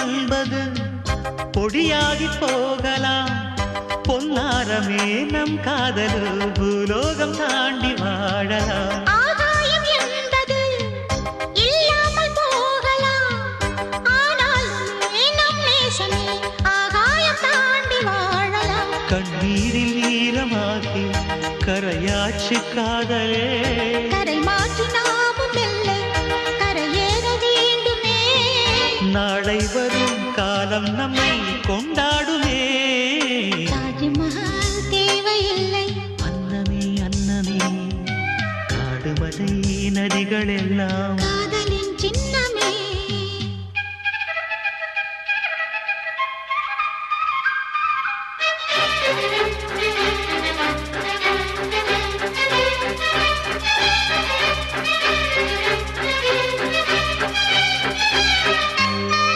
என்பது பொடியாகி போகலாம். பொன்னாரமே நம் காதலு பூலோகம் தாண்டி வாழலாம். ஆகாயம் என்பது இல்லாமல் போகலாம். ஆனால் நம் நேசமே ஆகாயம் தாண்டி வாழலாம். கண்ணீரில் ஈரமாகி கரையாட்சி காதலே, கரை மாற்றி நாமும் வெல்ல கரையேற வேண்டுமே. நாளை வரும் காலம் நம்மை கொண்டாடுமே. தாஜ்மஹால் தேவையில்லை. அன்னமே அன்னமே காடுமலை நதிகள் எல்லாம்